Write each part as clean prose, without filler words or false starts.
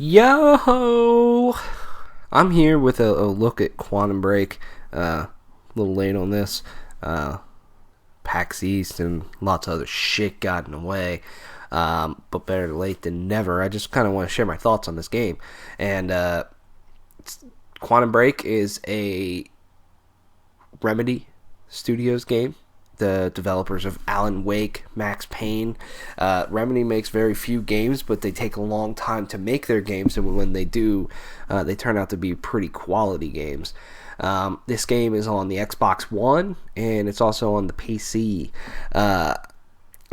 Yo! I'm here with a look at Quantum Break. A little late on this. PAX East and lots of other shit got in the way. But better late than never. I just kind of want to share my thoughts on this game. And Quantum Break is a Remedy Studios game. The developers of Alan Wake, Max Payne. Remedy makes very few games, but they take a long time to make their games, and when they do, they turn out to be pretty quality games. This game is on the Xbox One, and it's also on the PC.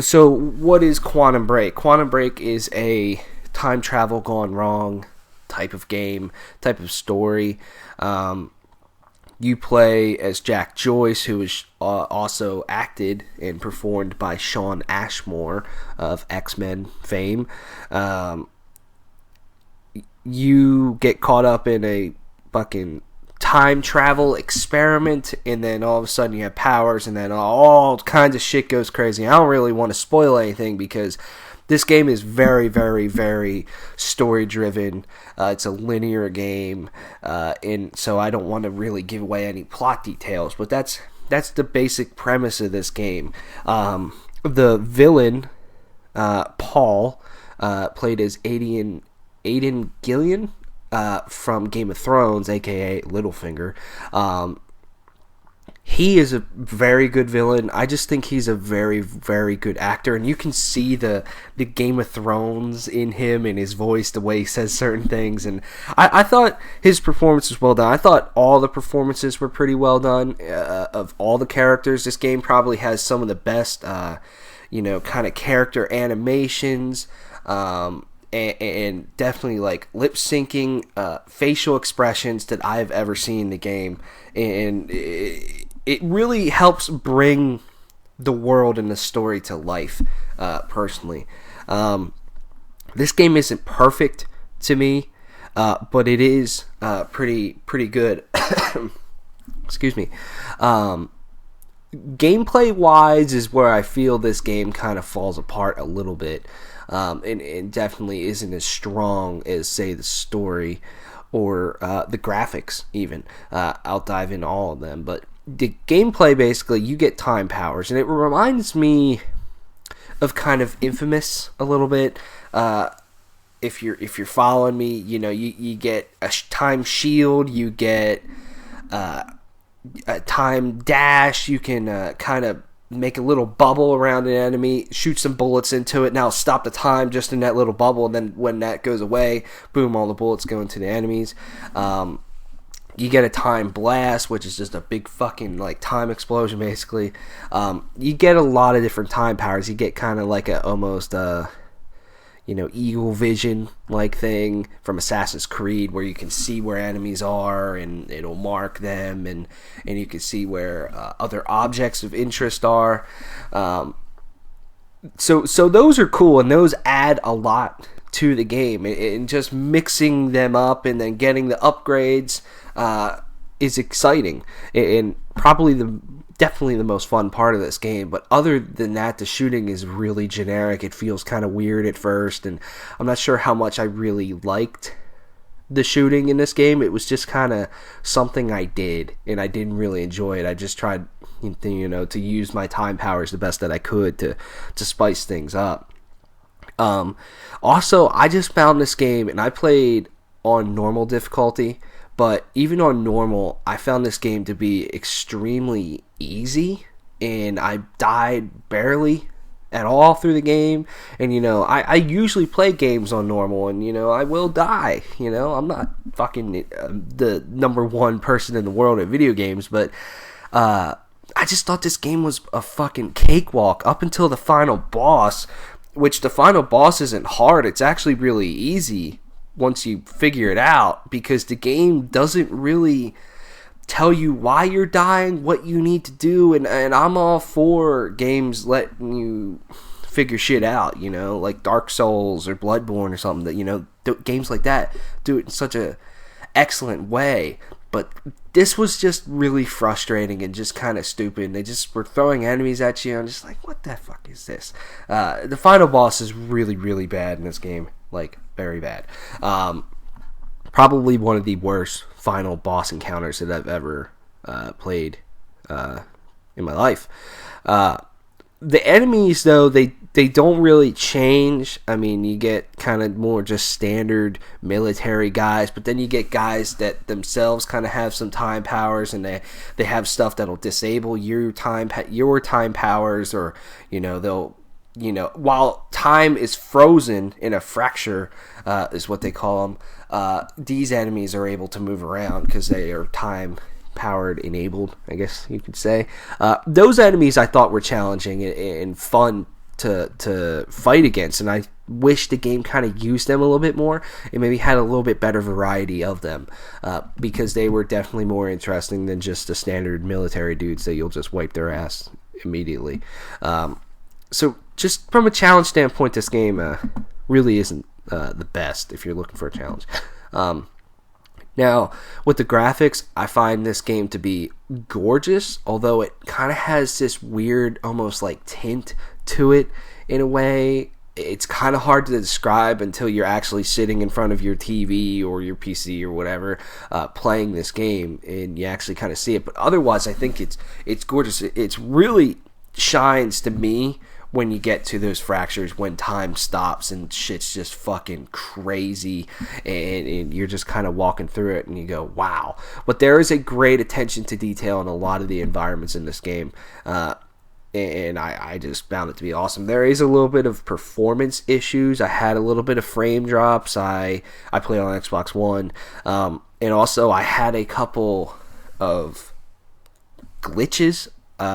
So what is Quantum Break? Quantum Break is a time travel gone wrong type of game, type of story. You play as Jack Joyce, who is also acted and performed by Shawn Ashmore of X-Men fame. You get caught up in a fucking time travel experiment, and then all of a sudden you have powers, and then all kinds of shit goes crazy. I don't really want to spoil anything because this game is very, very, very story-driven. It's a linear game, and so I don't want to really give away any plot details. But that's the basic premise of this game. The villain, Paul, played as Aidan Gillen from Game of Thrones, aka Littlefinger. He is a very good villain. I just think he's a very, very good actor, and you can see the Game of Thrones in him and his voice, the way he says certain things. And I thought his performance was well done. I thought all the performances were pretty well done of all the characters. This game probably has some of the best, kind of character animations. And definitely like lip syncing, facial expressions that I've ever seen in the game, and it really helps bring the world and the story to life. Personally, this game isn't perfect to me, but it is pretty good. Excuse me. Gameplay wise is where I feel this game kind of falls apart a little bit. And definitely isn't as strong as, say, the story or the graphics even. I'll dive into all of them. But the gameplay, basically, you get time powers. And it reminds me of kind of Infamous a little bit. If you're following me, you get a time shield, you get a time dash, you can kind of make a little bubble around an enemy, shoot some bullets into it, now stop the time just in that little bubble, and then when that goes away, boom, all the bullets go into the enemies. You get a time blast, which is just a big fucking like time explosion basically. You get a lot of different time powers. You get kind of like a almost eagle vision like thing from Assassin's Creed, where you can see where enemies are and it'll mark them, and you can see where other objects of interest are. So those are cool, and those add a lot to the game, and just mixing them up and then getting the upgrades is exciting, and probably definitely the most fun part of this game. But other than that, the shooting is really generic. It feels kind of weird at first, and I'm not sure how much I really liked the shooting in this game. It was just kind of something I did, and I didn't really enjoy it. I just tried, to use my time powers the best that I could to spice things up. Also, I just found this game, and I played on normal difficulty, but even on normal, I found this game to be extremely easy, and I died barely at all through the game. And I usually play games on normal, and I will die. I'm not fucking the number one person in the world at video games, but I just thought this game was a fucking cakewalk up until the final boss, which the final boss isn't hard. It's actually really easy once you figure it out, because the game doesn't really tell you why you're dying, what you need to do, and I'm all for games letting you figure shit out, like Dark Souls or Bloodborne or something, that games like that do it in such a excellent way. But this was just really frustrating and just kind of stupid. They just were throwing enemies at you, and I'm just like, what the fuck is this? The final boss is really, really bad in this game, like very bad. Probably one of the worst final boss encounters that I've ever played in my life. The enemies, though, they don't really change. I mean, you get kind of more just standard military guys, but then you get guys that themselves kind of have some time powers, and they have stuff that'll disable your time powers, or they'll while time is frozen in a fracture, is what they call them. These enemies are able to move around because they are time powered enabled, I guess you could say. Those enemies I thought were challenging and fun to fight against, and I wish the game kind of used them a little bit more and maybe had a little bit better variety of them, because they were definitely more interesting than just the standard military dudes that you'll just wipe their ass immediately. So just from a challenge standpoint, this game really isn't the best if you're looking for a challenge. Now, with the graphics, I find this game to be gorgeous, although it kind of has this weird, almost like tint to it in a way. It's kind of hard to describe until you're actually sitting in front of your TV or your PC or whatever, playing this game, and you actually kind of see it. But otherwise, I think it's gorgeous. It's really shines to me when you get to those fractures, when time stops and shit's just fucking crazy, and you're just kind of walking through it and you go, wow. But there is a great attention to detail in a lot of the environments in this game, and I just found it to be awesome. There is a little bit of performance issues. I had a little bit of frame drops. I play on Xbox One, and also I had a couple of glitches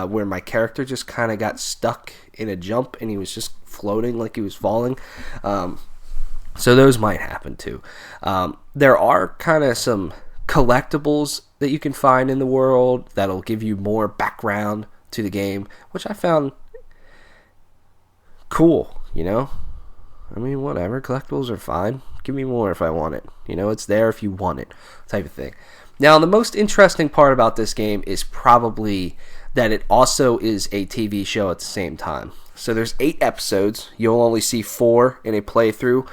where my character just kind of got stuck in a jump and he was just floating like he was falling. So those might happen too. There are kind of some collectibles that you can find in the world that'll give you more background to the game, which I found cool, I mean, whatever, collectibles are fine. Give me more if I want it. It's there if you want it, type of thing. Now, the most interesting part about this game is probably that it also is a TV show at the same time. So there's 8 episodes. You'll only see 4 in a playthrough.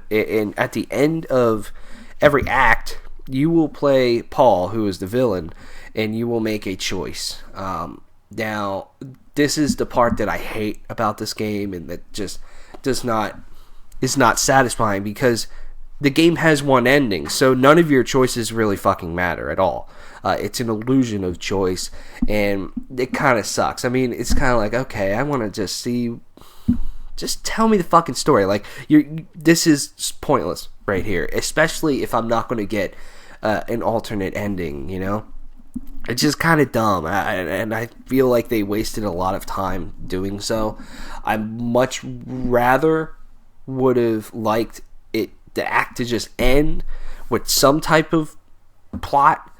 And at the end of every act, you will play Paul, who is the villain, and you will make a choice. Now, this is the part that I hate about this game, and that just is not satisfying, because the game has one ending, so none of your choices really fucking matter at all. It's an illusion of choice, and it kind of sucks. I mean, it's kind of like, okay, I want to just tell me the fucking story. Like, this is pointless right here, especially if I'm not going to get an alternate ending, It's just kind of dumb, and I feel like they wasted a lot of time doing so. I much rather would have liked the act to just end with some type of plot,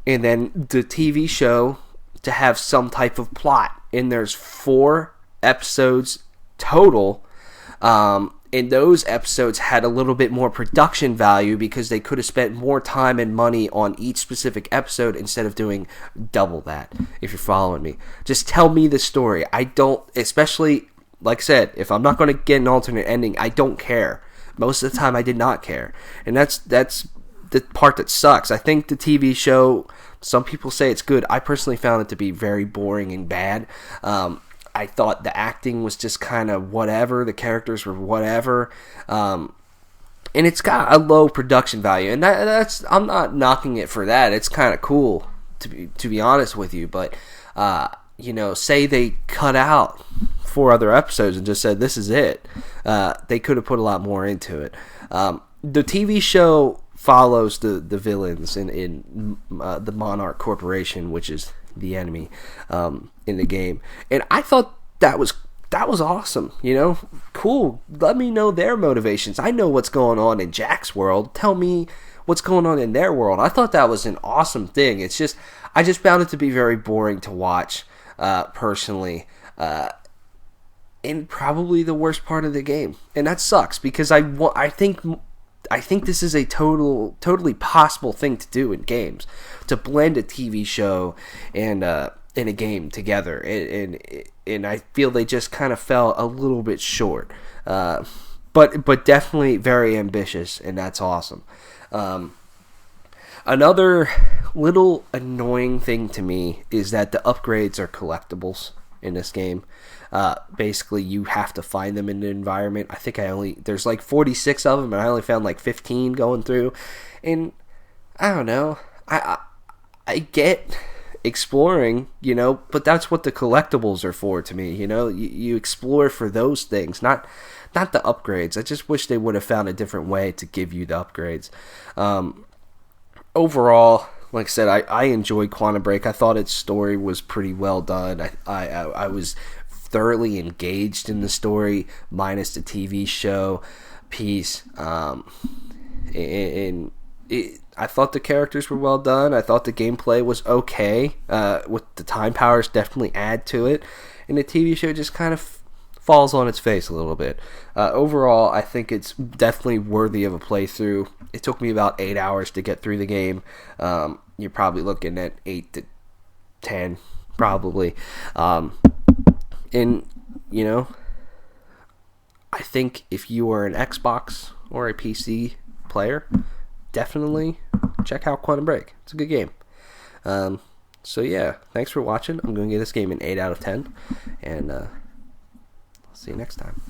and then the TV show to have some type of plot. And there's 4 episodes total, and those episodes had a little bit more production value because they could have spent more time and money on each specific episode instead of doing double that, if you're following me. Just tell me the story. I don't, especially, like I said, if I'm not going to get an alternate ending, I don't care. Most of the time, I did not care. And that's the part that sucks. I think the TV show, some people say it's good. I personally found it to be very boring and bad. I thought the acting was just kind of whatever. The characters were whatever. and it's got a low production value, and that's I'm not knocking it for that. It's kind of cool to be honest with you, but say they cut out 4 other episodes and just said this is it. They could have put a lot more into it. The TV show follows the villains in the Monarch Corporation, which is the enemy in the game, and I thought that was awesome. Cool. Let me know their motivations. I know what's going on in Jack's world. Tell me what's going on in their world. I thought that was an awesome thing. It's just I just found it to be very boring to watch personally. And probably the worst part of the game, and that sucks because I think this is a totally possible thing to do in games, to blend a TV show and a game together, and I feel they just kind of fell a little bit short, but definitely very ambitious, and that's awesome. Another little annoying thing to me is that the upgrades are collectibles in this game. Basically, you have to find them in the environment. I think there's like 46 of them, and I only found like 15 going through. And I don't know. I get exploring, but that's what the collectibles are for to me. You explore for those things, not the upgrades. I just wish they would have found a different way to give you the upgrades. Overall, like I said, I enjoyed Quantum Break. I thought its story was pretty well done. I was thoroughly engaged in the story, minus the TV show piece. I thought the characters were well done. I thought the gameplay was okay. With the time powers definitely add to it. And the TV show just kind of falls on its face a little bit. Overall, I think it's definitely worthy of a playthrough. It took me about 8 hours to get through the game. You're probably looking at 8 to 10, probably. And, I think if you are an Xbox or a PC player, definitely check out Quantum Break. It's a good game. So yeah, thanks for watching. I'm going to give this game an 8 out of 10, and I'll see you next time.